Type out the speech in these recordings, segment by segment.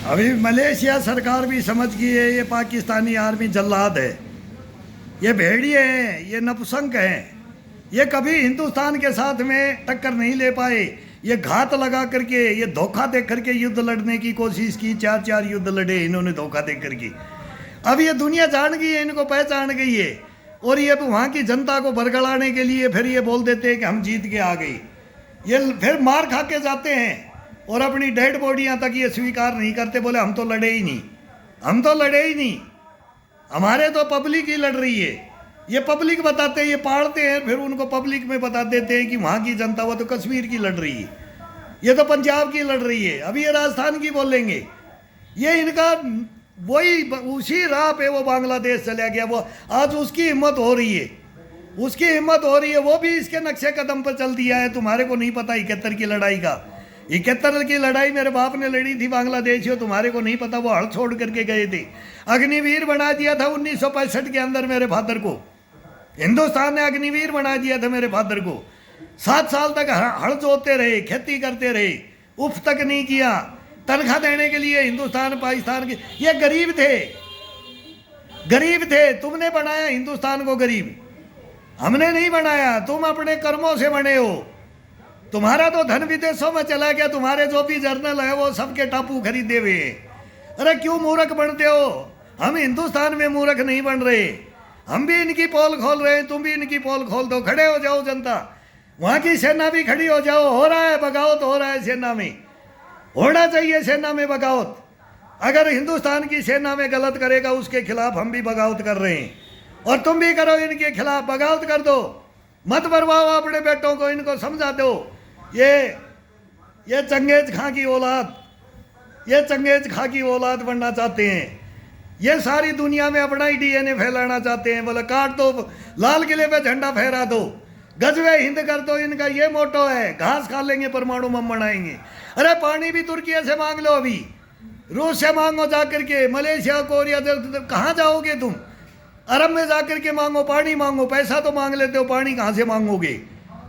अभी मलेशिया सरकार भी समझ गई है ये पाकिस्तानी आर्मी जल्लाद है, ये भेड़िए हैं, ये नपुंसक हैं। ये कभी हिंदुस्तान के साथ में टक्कर नहीं ले पाए। ये घात लगा करके, ये धोखा दे करके युद्ध लड़ने की कोशिश की, 4 युद्ध लड़े इन्होंने धोखा दे करके। अब ये दुनिया जान गई है, इनको पहचान गई है, और ये वहाँ की जनता को बरगलाने के लिए फिर ये बोल देते हैं कि हम जीत के आ गए। ये फिर मार खा के जाते हैं और अपनी डेड बॉडियाँ तक ये स्वीकार नहीं करते, बोले हम तो लड़े ही नहीं, हम तो लड़े ही नहीं, हमारे तो पब्लिक ही लड़ रही है। ये पब्लिक बताते हैं, ये पाड़ते हैं, फिर उनको पब्लिक में बता देते हैं कि वहाँ की जनता वो तो कश्मीर की लड़ रही है, ये तो पंजाब की लड़ रही है, अभी ये राजस्थान की बोलेंगे। ये इनका वही उसी राह पे वो बांग्लादेश चला गया, वो आज उसकी हिम्मत हो रही है, उसकी हिम्मत हो रही है, वो भी इसके नक्शे कदम पर चल दिया है। तुम्हारे को नहीं पता 71 की लड़ाई का, 71 की लड़ाई मेरे बाप ने लड़ी थी बांग्लादेशियों, तुम्हारे को नहीं पता, वो हड़ छोड़ करके गए थे। अग्निवीर बना दिया था 1965 के अंदर मेरे फादर को, हिंदुस्तान ने अग्निवीर बना दिया था मेरे फादर को। 7 साल तक हड़ जोतते रहे, खेती करते रहे, उफ तक नहीं किया तनख्वाह देने के लिए हिंदुस्तान पाकिस्तान के। ये गरीब थे, गरीब थे, तुमने बनाया हिंदुस्तान को गरीब, हमने नहीं बनाया, तुम अपने कर्मों से बने हो। तुम्हारा तो धन विदेशों में चला गया, तुम्हारे जो भी जर्नल है वो सबके टापू खरीदे हुए। अरे क्यों मूर्ख बनते हो? हम हिंदुस्तान में मूर्ख नहीं बन रहे, हम भी इनकी पोल खोल रहे हैं, तुम भी इनकी पोल खोल दो, खड़े हो जाओ जनता, वहाँ की सेना भी खड़ी हो जाओ। हो रहा है बगावत, हो रहा है सेना में, होना चाहिए सेना में बगावत। अगर हिंदुस्तान की सेना में गलत करेगा उसके खिलाफ हम भी बगावत कर रहे हैं, और तुम भी करो इनके खिलाफ, बगावत कर दो, मत बरवाओ अपने बेटों को, इनको समझा दो। ये चंगेज खां की औलाद, ये चंगेज खां की औलाद बनना चाहते हैं, ये सारी दुनिया में अपना ही डीएनए फैलाना चाहते हैं। बोले काट दो, लाल किले पे झंडा फहरा दो, गजवे हिंद कर दो, इनका ये मोटो है। घास खा लेंगे, परमाणु बम बनाएंगे। अरे पानी भी तुर्की से मांग लो, अभी रूस से मांगो जाकर के, मलेशिया कोरिया, कहाँ जाओगे तुम? अरब में जाकर के मांगो, पानी मांगो, पैसा तो मांग लेते हो, पानी कहाँ से मांगोगे?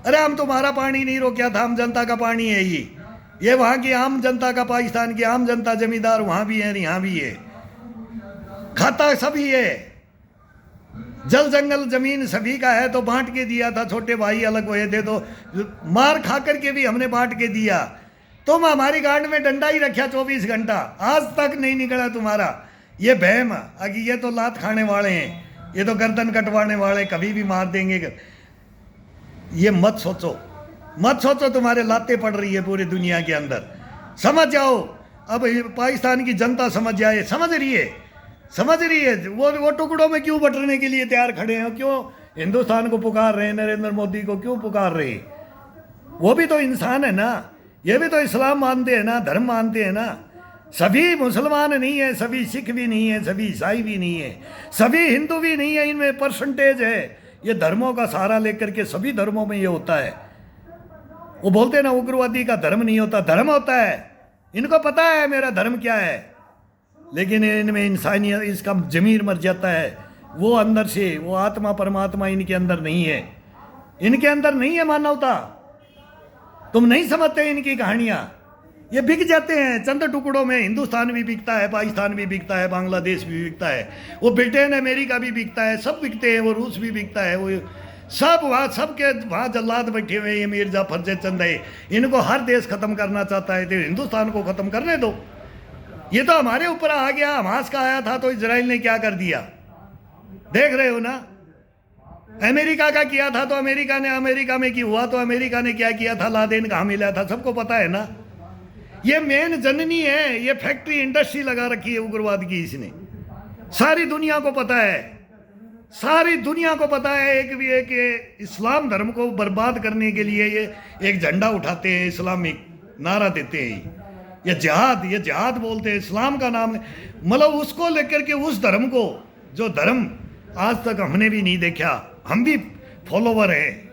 अरे हम तुम्हारा पानी नहीं रोका था, हम जनता का पानी है ये वहाँ की आम जनता का, पाकिस्तान की आम जनता, जमींदार वहाँ भी है, यहाँ भी है, खाता सभी है, जल जंगल जमीन सभी का है, तो बांट के दिया था। छोटे भाई अलग हुए थे तो मार खा करके भी हमने बांट के दिया। तुम हमारी गांड में डंडा ही रखा 24 घंटा, आज तक नहीं निकला तुम्हारा ये बहम। अभी ये तो लात खाने वाले हैं, ये तो गर्दन कटवाने वाले, कभी भी मार देंगे। ये मत सोचो, मत सोचो, तुम्हारे लाते पड़ रही है पूरी दुनिया के अंदर, समझ जाओ। अब पाकिस्तान की जनता समझ जाए, समझ रही है, समझ रही है। वो टुकड़ों में क्यों बटने के लिए तैयार खड़े हैं, क्यों हिंदुस्तान को पुकार रहे हैं, नरेंद्र मोदी को क्यों पुकार रहे हैं? वो भी तो इंसान है ना, ये भी तो इस्लाम मानते हैं ना, धर्म मानते हैं ना। सभी मुसलमान नहीं है, सभी सिख भी नहीं है, सभी ईसाई भी नहीं है, सभी हिंदू भी नहीं है, इनमें परसेंटेज है। ये धर्मों का सहारा लेकर के सभी धर्मों में ये होता है। वो बोलते हैं ना उग्रवादी का धर्म नहीं होता, धर्म होता है। इनको पता है मेरा धर्म क्या है, लेकिन इनमें इंसानियत, इसका जमीर मर जाता है। वो अंदर से वो आत्मा परमात्मा इनके अंदर नहीं है, इनके अंदर नहीं है मानवता। तुम नहीं समझते इनकी कहानियाँ, ये बिक जाते हैं चंद टुकड़ों में। हिंदुस्तान भी बिकता है, पाकिस्तान भी बिकता है, बांग्लादेश भी बिकता है, वो ब्रिटेन अमेरिका भी बिकता है, सब बिकते हैं, वो रूस भी बिकता है, वो सब वहाँ, सबके वहाँ जल्लाद बैठे हुए हैं। ये मीर जाफर जयचंद है, इनको हर देश खत्म करना चाहता है, तो हिंदुस्तान को खत्म करने दो। ये तो हमारे ऊपर आ गया, हमास का आया था तो इजराइल ने क्या कर दिया, देख रहे हो ना। अमेरिका का किया था तो अमेरिका ने, अमेरिका में की हुआ तो अमेरिका ने क्या किया था, लादेन कहाँ मिला था, सबको पता है ना। ये मेन जननी है, ये फैक्ट्री इंडस्ट्री लगा रखी है उग्रवाद की इसने, सारी दुनिया को पता है, सारी दुनिया को पता है। एक भी है कि इस्लाम धर्म को बर्बाद करने के लिए ये एक झंडा उठाते हैं, इस्लामिक नारा देते हैं, ये जिहाद बोलते हैं, इस्लाम का नाम है। मतलब उसको लेकर के, उस धर्म को, जो धर्म आज तक हमने भी नहीं देखा, हम भी फॉलोवर हैं।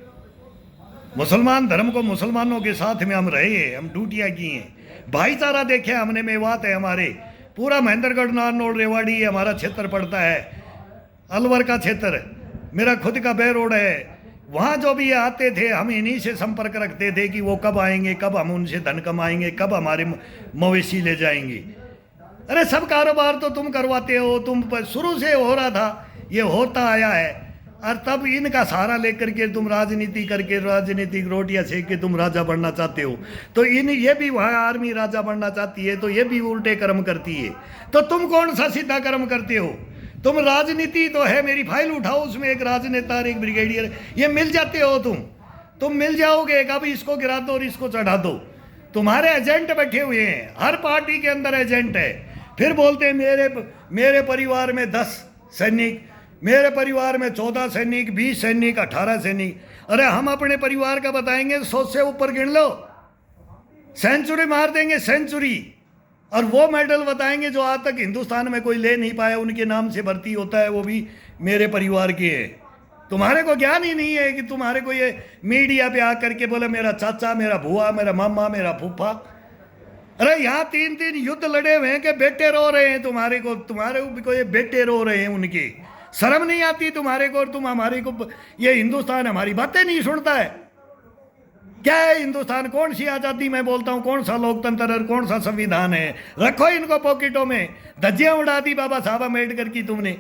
मुसलमान धर्म को, मुसलमानों के साथ में हम रहे हैं, हम ड्यूटियाँ की हैं, भाईचारा देखे हमने। मेवात है हमारे, पूरा महेंद्रगढ़, नारनौल, रेवाड़ी हमारा क्षेत्र पड़ता है, अलवर का क्षेत्र, मेरा खुद का बे रोड है। वहाँ जो भी आते थे हम इन्हीं से संपर्क रखते थे कि वो कब आएंगे, कब हम उनसे धन कमाएंगे, कब हमारे मवेशी ले जाएंगे। अरे सब कारोबार तो तुम करवाते हो, तुम शुरू से हो रहा था, ये होता आया है। और तब इनका सहारा लेकर के तुम राजनीति करके, राजनीतिक रोटियां सेक के तुम राजा बनना चाहते हो। तो ये भी वहाँ आर्मी राजा बनना चाहती है, तो ये भी उल्टे कर्म करती है। तो तुम कौन सा सीधा कर्म करते हो? तुम राजनीति तो है, मेरी फाइल उठाओ, उसमें एक राजनेता और एक ब्रिगेडियर, ये मिल जाते हो तुम मिल जाओगे। कभी इसको गिरा दो और इसको चढ़ा दो। तुम्हारे एजेंट बैठे हुए हैं, हर पार्टी के अंदर एजेंट है। फिर बोलते हैं मेरे परिवार में 10 सैनिक, मेरे परिवार में 14 सैनिक, 20 सैनिक, 18 सैनिक। अरे हम अपने परिवार का बताएंगे 100 से ऊपर गिन लो, सेंचुरी मार देंगे, सेंचुरी। और वो मेडल बताएंगे जो आज तक हिंदुस्तान में कोई ले नहीं पाया, उनके नाम से भर्ती होता है, वो भी मेरे परिवार के है। तुम्हारे को ज्ञान ही नहीं है कि तुम्हारे को ये मीडिया पे आकर के बोले मेरा चाचा, मेरा बुआ, मेरा मामा, मेरा फूफा। अरे यहाँ 3 युद्ध लड़े हुए हैं कि बेटे रो रहे हैं तुम्हारे को ये बेटे रो रहे हैं उनके। शर्म नहीं आती तुम्हारे को? और तुम हमारे को, ये हिंदुस्तान हमारी बातें नहीं सुनता है। क्या है हिंदुस्तान? कौन सी आज़ादी मैं बोलता हूँ, कौन सा लोकतंत्र और कौन सा संविधान है? रखो इनको पॉकेटों में। धज्जियाँ उड़ा दी बाबा साहब अम्बेडकर की तुमने।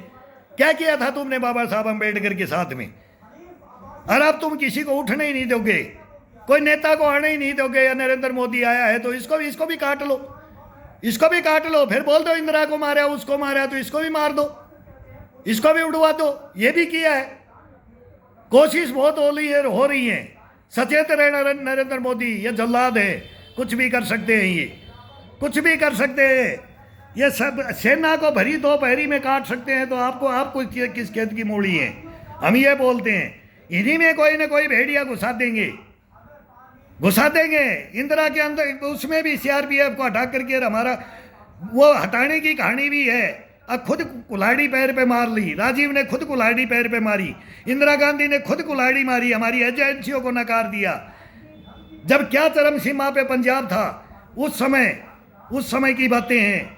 क्या किया था तुमने बाबा साहब अम्बेडकर के साथ में? और अब तुम किसी को उठने ही नहीं दोगे, कोई नेता को आने ही नहीं दोगे। या नरेंद्र मोदी आया है तो इसको भी काट लो, इसको भी काट लो। फिर बोल दो इंदिरा को मारा, उसको मारा, तो इसको भी मार दो, इसको भी उड़वा दो। ये भी किया है। कोशिश बहुत हो रही है। सचेत रहना नरेंद्र मोदी, ये जल्लाद है, कुछ भी कर सकते हैं, ये कुछ भी कर सकते हैं। ये सब सेना को भरी दोपहरी में काट सकते हैं, तो आपको किस खेत की मूड़ी है? हम ये बोलते हैं इन्हीं में कोई ना कोई भेड़िया घुसा देंगे। इंदिरा के अंदर उसमें भी सीआरपीएफ को हटा करके हमारा वो हटाने की कहानी भी है। अब खुद कुल्हाड़ी पैर पे मार ली, राजीव ने खुद कुल्हाड़ी पैर पे मारी, इंदिरा गांधी ने खुद कुल्हाड़ी मारी, हमारी एजेंसियों को नकार दिया। जब क्या चरम सीमा पे पंजाब था, उस समय की बातें हैं।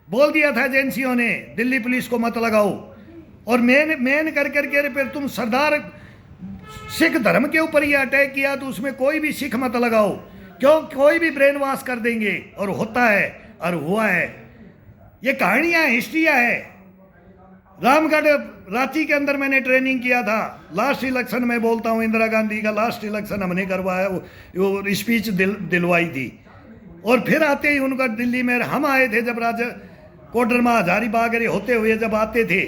बोल दिया था एजेंसियों ने दिल्ली पुलिस को मत लगाओ। और मेन कर करके फिर तुम सरदार सिख धर्म के ऊपर ही अटैक किया, तो उसमें कोई भी सिख मत लगाओ, क्यों? कोई भी ब्रेन वॉश कर देंगे। और होता है और हुआ है। ये कहानियाँ, हिस्ट्रिया है। रामगढ़ रांची के अंदर मैंने ट्रेनिंग किया था। लास्ट इलेक्शन में बोलता हूँ, इंदिरा गांधी का लास्ट इलेक्शन हमने करवाया, वो स्पीच दिलवाई थी। और फिर आते ही उनका दिल्ली में हम आए थे, जब राजा कोडरमा हजारीबाग होते हुए जब आते थे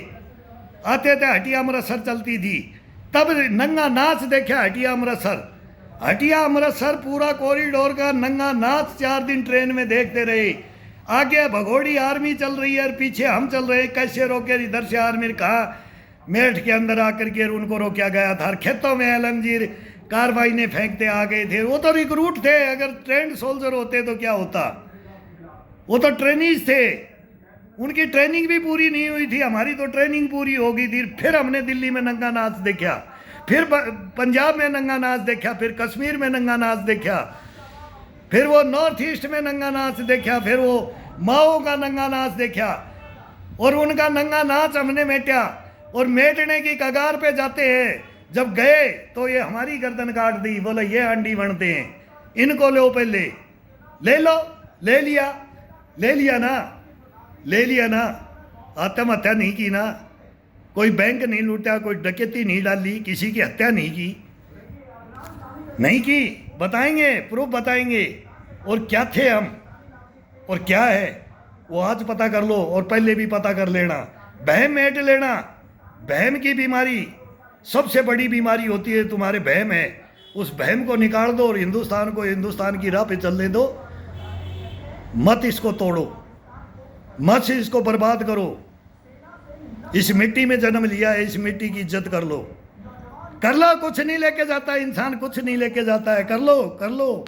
हटिया अमृतसर चलती थी, तब नंगा नाच देखा हटिया अमृतसर पूरा कॉरिडोर का नंगा नाच 4 दिन ट्रेन में देखते रहे। आगे भगोड़ी आर्मी चल रही है और पीछे हम चल रहे हैं। कैसे रोके? इधर से आर्मी कहा मेठ के अंदर आकर के उनको रोका गया था। खेतों में एलएमजी कार्बाइन ने फेंकते आ गए थे। वो तो रिक्रूट थे, अगर ट्रेंड सोल्जर होते तो क्या होता? वो तो ट्रेनीज थे, उनकी ट्रेनिंग भी पूरी नहीं हुई थी। हमारी तो ट्रेनिंग पूरी हो गई थी। फिर हमने दिल्ली में नंगा नाच देखा, फिर पंजाब में नंगा नाच देखा, फिर कश्मीर में नंगा नाच देखा, फिर वो नॉर्थ ईस्ट में नंगा नाच देखा, फिर वो माओ का नंगा नाच देखा। और उनका नंगा नाच हमने मेटा, और मेटने की कगार पे जाते हैं। जब गए तो ये हमारी गर्दन काट दी, बोले ये अंडी बनते हैं, इनको लो, पहले ले लो। ले लिया ना। आत्महत्या नहीं की ना, कोई बैंक नहीं लूटा, कोई डकैती नहीं डाली, किसी की हत्या नहीं की। बताएंगे, प्रूफ बताएंगे। और क्या थे हम और क्या है वो आज पता कर लो, और पहले भी पता कर लेना। बहम मेट लेना। बहम की बीमारी सबसे बड़ी बीमारी होती है, तुम्हारे बहम है। उस बहम को निकाल दो और हिंदुस्तान की राह पे चलने दो। मत इसको तोड़ो, मत इसको बर्बाद करो। इस मिट्टी में जन्म लिया है, इस मिट्टी की इज्जत कर लो। कुछ नहीं लेके जाता इंसान, कुछ नहीं लेके जाता है। कर लो।